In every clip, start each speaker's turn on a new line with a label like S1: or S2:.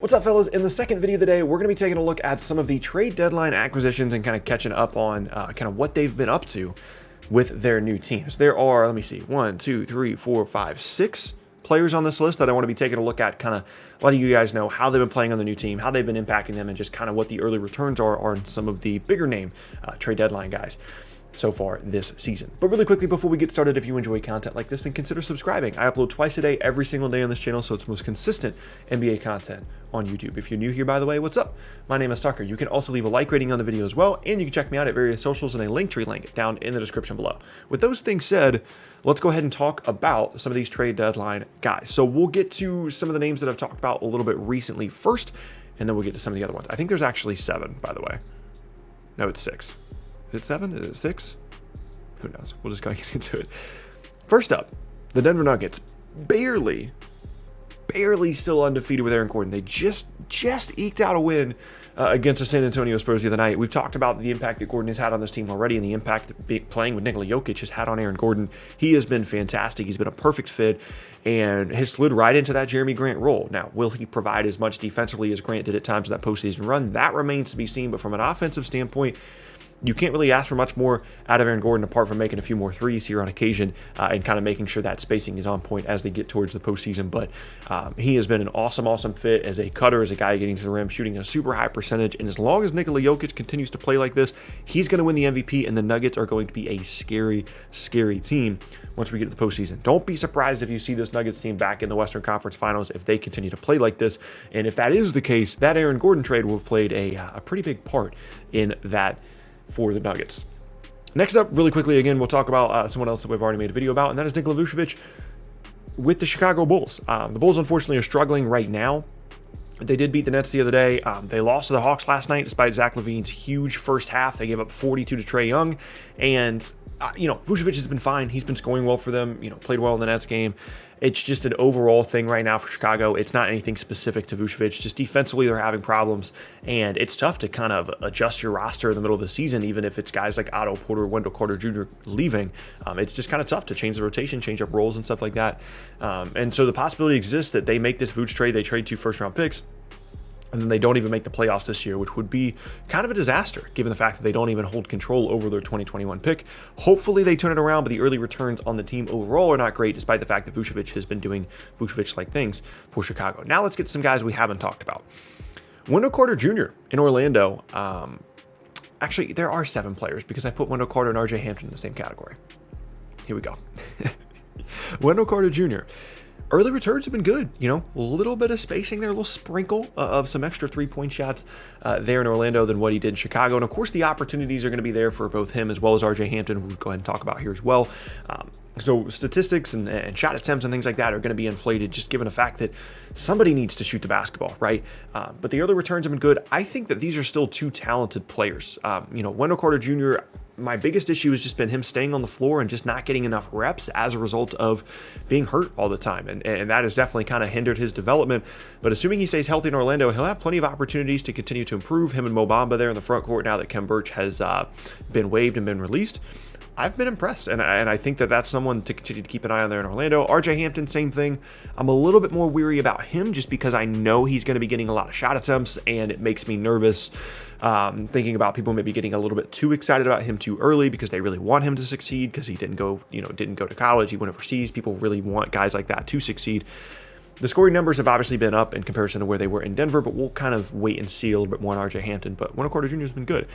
S1: What's up, fellas? In the second video of the day, we're going to be taking a look at some of the trade deadline acquisitions and kind of catching up on kind of what they've been up to with their new teams. There are, let me see, 6 players on this list that I want to be taking a look at, kind of letting you guys know how they've been playing on the new team, how they've been impacting them, and just kind of what the early returns are on some of the bigger name trade deadline guys so far this season. But really quickly, before we get started, if you enjoy content like this, then consider subscribing. I upload twice a day, every single day on this channel, so it's most consistent NBA content on YouTube. If you're new here, by the way, what's up? My name is Tucker. You can also leave a like rating on the video as well, and you can check me out at various socials and a Linktree link down in the description below. With those things said, let's go ahead and talk about some of these trade deadline guys. So we'll get to some of the names that I've talked about a little bit recently first, and then we'll get to some of the other ones. I think there's actually 7, by the way. No, it's 6. Is it 7? Is it 6? Who knows? We'll just go get into it. First up, the Denver Nuggets. Barely still undefeated with Aaron Gordon. They just eked out a win against the San Antonio Spurs the other night. We've talked about the impact that Gordon has had on this team already and the impact that playing with Nikola Jokic has had on Aaron Gordon. He has been fantastic. He's been a perfect fit and has slid right into that Jeremy Grant role. Now, will he provide as much defensively as Grant did at times in that postseason run? That remains to be seen, but from an offensive standpoint, you can't really ask for much more out of Aaron Gordon apart from making a few more threes here on occasion and kind of making sure that spacing is on point as they get towards the postseason. But he has been an awesome fit as a cutter, as a guy getting to the rim, shooting a super high percentage. And as long as Nikola Jokic continues to play like this, he's going to win the MVP, and the Nuggets are going to be a scary team once we get to the postseason. Don't be surprised if you see this Nuggets team back in the Western Conference Finals if they continue to play like this. And if that is the case, that Aaron Gordon trade will have played a pretty big part in that for the Nuggets. Next up, really quickly, again, we'll talk about someone else that we've already made a video about, and that is Nikola Vucevic with the Chicago Bulls. The Bulls, unfortunately, are struggling right now. They did beat the Nets the other day. They lost to the Hawks last night despite Zach LaVine's huge first half. They gave up 42 to Trae Young, and Vucevic has been fine. He's been scoring well for them, played well in the Nets game. It's just an overall thing right now for Chicago. It's not anything specific to Vucevic. Just defensively, they're having problems, and it's tough to kind of adjust your roster in the middle of the season, even if it's guys like Otto Porter, Wendell Carter Jr. leaving. It's just kind of tough to change the rotation, change up roles and stuff like that. And so the possibility exists that they make this Vuce trade, they trade 2 first-round picks, and then they don't even make the playoffs this year, which would be kind of a disaster, given the fact that they don't even hold control over their 2021 pick. Hopefully they turn it around, but the early returns on the team overall are not great, despite the fact that Vucevic has been doing Vucevic-like things for Chicago. Now let's get to some guys we haven't talked about. Wendell Carter Jr. in Orlando. Actually, there are 7 players because I put Wendell Carter and RJ Hampton in the same category. Here we go. Wendell Carter Jr. Early returns have been good, a little bit of spacing there, a little sprinkle of some extra 3-point shots there in Orlando than what he did in Chicago. And of course, the opportunities are going to be there for both him as well as RJ Hampton, we'll go ahead and talk about here as well. So statistics and shot attempts and things like that are going to be inflated just given the fact that somebody needs to shoot the basketball, right? But the early returns have been good. I think that these are still 2 talented players. Wendell Carter Jr., my biggest issue has just been him staying on the floor and just not getting enough reps as a result of being hurt all the time. And that has definitely kind of hindered his development. But assuming he stays healthy in Orlando, he'll have plenty of opportunities to continue to improve. Him and Mo Bamba there in the front court now that Khem Birch has been waived and been released. I've been impressed, and I think that that's someone to continue to keep an eye on there in Orlando. RJ Hampton, same thing. I'm a little bit more weary about him just because I know he's going to be getting a lot of shot attempts, and it makes me nervous thinking about people maybe getting a little bit too excited about him too early because they really want him to succeed because he didn't go to college. He went overseas. People really want guys like that to succeed. The scoring numbers have obviously been up in comparison to where they were in Denver, but we'll kind of wait and see a little bit more on RJ Hampton. But Wendell Carter Jr. has been good.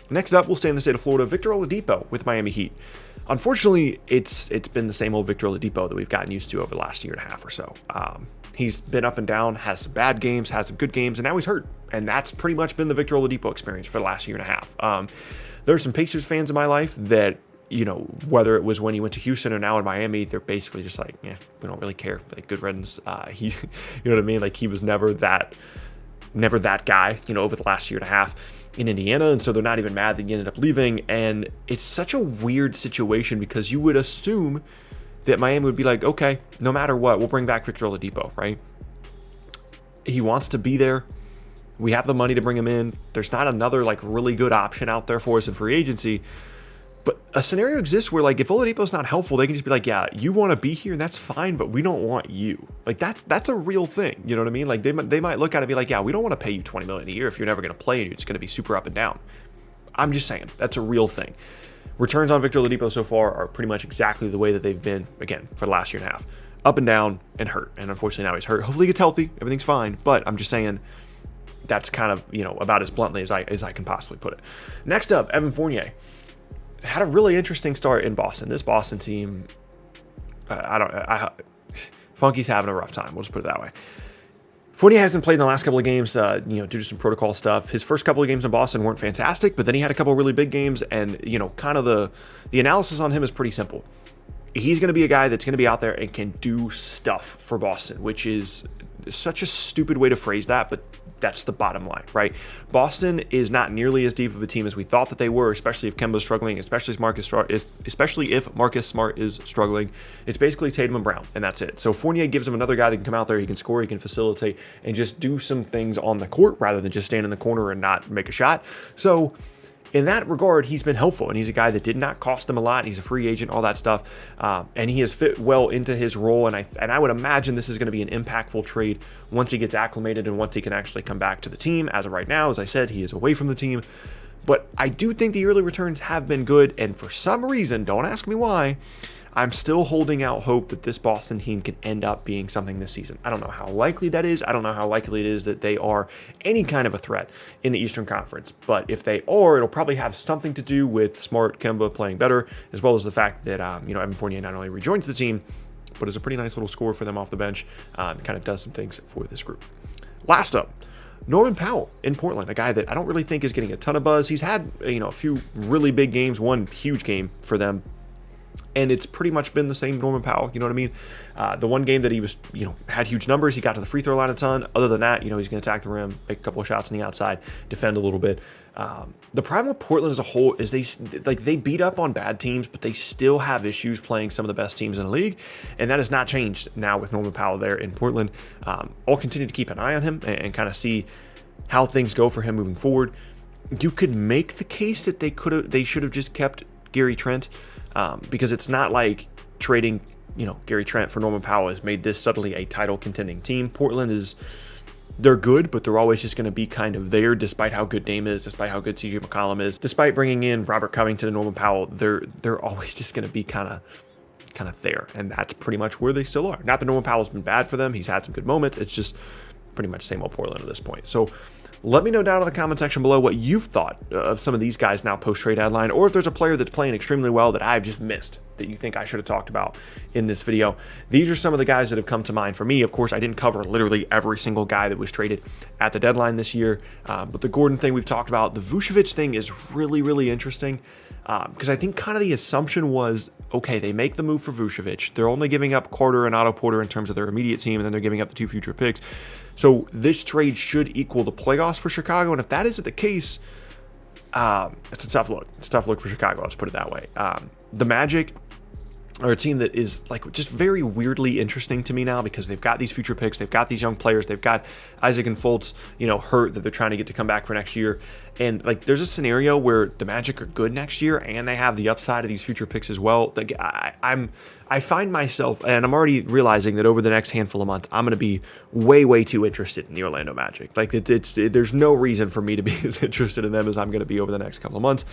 S1: Next up, we'll stay in the state of Florida. Victor Oladipo with Miami Heat. Unfortunately, it's been the same old Victor Oladipo that we've gotten used to over the last year and a half or so. He's been up and down, has some bad games, has some good games, and now he's hurt. And that's pretty much been the Victor Oladipo experience for the last year and a half. There are some Pacers fans in my life that, whether it was when he went to Houston or now in Miami, they're basically just like, yeah, we don't really care. Like, good riddance. You know what I mean? Like, he was never that guy, over the last year and a half in Indiana. And so they're not even mad that he ended up leaving. And it's such a weird situation because you would assume that Miami would be like, okay, no matter what, we'll bring back Victor Oladipo, right? He wants to be there. We have the money to bring him in. There's not another really good option out there for us in free agency. But a scenario exists where, like, if Oladipo's not helpful, they can just be like, yeah, you want to be here and that's fine, but we don't want you. Like, that's a real thing. You know what I mean? Like, they might look at it and be like, yeah, we don't want to pay you $20 million a year if you're never going to play and you're just going to be super up and down. I'm just saying, that's a real thing. Returns on Victor Oladipo so far are pretty much exactly the way that they've been, again, for the last year and a half. Up and down and hurt. And unfortunately now he's hurt. Hopefully he gets healthy. Everything's fine. But I'm just saying, that's kind of, about as bluntly as I can possibly put it. Next up, Evan Fournier. Had a really interesting start in Boston. This Boston team, Funky's having a rough time. We'll just put it that way. Fournier hasn't played in the last couple of games, due to some protocol stuff. His first couple of games in Boston weren't fantastic, but then he had a couple of really big games, and kind of the analysis on him is pretty simple. He's going to be a guy that's going to be out there and can do stuff for Boston, which is such a stupid way to phrase that, but that's the bottom line, right? Boston is not nearly as deep of a team as we thought that they were, especially if Kemba's struggling, especially if Marcus Smart is struggling. It's basically Tatum and Brown, and that's it. So Fournier gives him another guy that can come out there, he can score, he can facilitate, and just do some things on the court rather than just stand in the corner and not make a shot. So in that regard, he's been helpful, and he's a guy that did not cost them a lot. He's a free agent, all that stuff, and he has fit well into his role. And I would imagine this is going to be an impactful trade once he gets acclimated and once he can actually come back to the team. As of right now, as I said, he is away from the team, but I do think the early returns have been good. And for some reason, don't ask me why, I'm still holding out hope that this Boston team can end up being something this season. I don't know how likely that is. I don't know how likely it is that they are any kind of a threat in the Eastern Conference. But if they are, it'll probably have something to do with Smart, Kemba playing better, as well as the fact that, Evan Fournier not only rejoins the team, but is a pretty nice little scorer for them off the bench. Kind of does some things for this group. Last up, Norman Powell in Portland, a guy that I don't really think is getting a ton of buzz. He's had, a few really big games, one huge game for them, and it's pretty much been the same Norman Powell, you know what I mean? The one game that he was, had huge numbers, he got to the free throw line a ton. Other than that, he's going to attack the rim, make a couple of shots on the outside, defend a little bit. The problem with Portland as a whole is they beat up on bad teams, but they still have issues playing some of the best teams in the league, and that has not changed now with Norman Powell there in Portland. I'll continue to keep an eye on him and kind of see how things go for him moving forward. You could make the case that they should have just kept Gary Trent. Because it's not like trading, Gary Trent for Norman Powell has made this suddenly a title contending team. Portland they're good, but they're always just going to be kind of there, despite how good Dame is, despite how good CJ McCollum is, despite bringing in Robert Covington and Norman Powell. They're always just going to be kind of there, and that's pretty much where they still are. Not that Norman Powell's been bad for them; he's had some good moments. It's just pretty much same old Portland at this point. So let me know down in the comment section below what you've thought of some of these guys now post-trade deadline, or if there's a player that's playing extremely well that I've just missed that you think I should have talked about in this video. These are some of the guys that have come to mind for me. Of course, I didn't cover literally every single guy that was traded at the deadline this year, but the Gordon thing we've talked about. The Vucevic thing is really, really interesting because I think kind of the assumption was, okay, they make the move for Vucevic. They're only giving up Carter and Otto Porter in terms of their immediate team, and then they're giving up the 2 future picks. So this trade should equal the playoffs for Chicago, and if that isn't the case, it's a tough look. It's a tough look for Chicago, let's put it that way. The Magic are a team that is just very weirdly interesting to me now because they've got these future picks, they've got these young players, they've got Isaac and Fultz, hurt that they're trying to get to come back for next year. And there's a scenario where the Magic are good next year and they have the upside of these future picks as well. I find myself, and I'm already realizing that over the next handful of months, I'm going to be way, way too interested in the Orlando Magic. There's no reason for me to be as interested in them as I'm going to be over the next couple of months.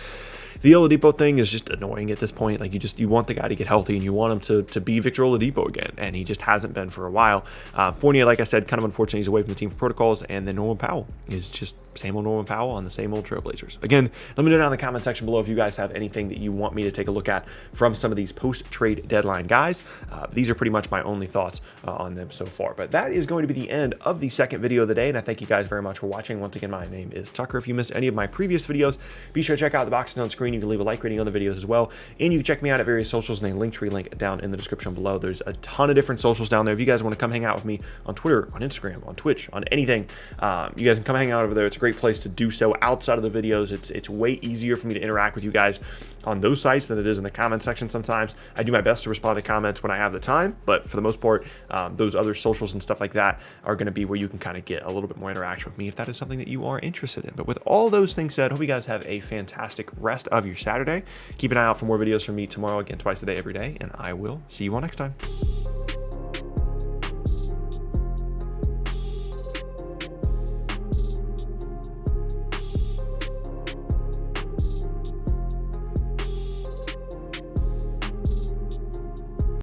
S1: The Oladipo thing is just annoying at this point. You want the guy to get healthy and you want him to be Victor Oladipo again, and he just hasn't been for a while. Fournier, like I said, kind of unfortunate he's away from the team for protocols, and then Norman Powell is just same old Norman Powell on the same old Trailblazers. Again, let me know down in the comment section below if you guys have anything that you want me to take a look at from some of these post-trade deadline guys. These are pretty much my only thoughts on them so far. But that is going to be the end of the second video of the day, and I thank you guys very much for watching. Once again, my name is Tucker. If you missed any of my previous videos, be sure to check out the boxes on screen. You can leave a like rating on the videos as well, and you can check me out at various socials and a Linktree link down in the description below. There's a ton of different socials down there. If you guys want to come hang out with me on Twitter, on Instagram, on Twitch, on anything, you guys can come hang out over there. It's a great place to do so outside of the videos. It's way easier for me to interact with you guys on those sites than it is in the comment section sometimes. I do my best to respond to comments when I have the time, but for the most part, those other socials and stuff like that are going to be where you can kind of get a little bit more interaction with me if that is something that you are interested in. But with all those things said, hope you guys have a fantastic rest of your Saturday. Keep an eye out for more videos from me tomorrow, again, twice a day, every day, and I will see you all next time.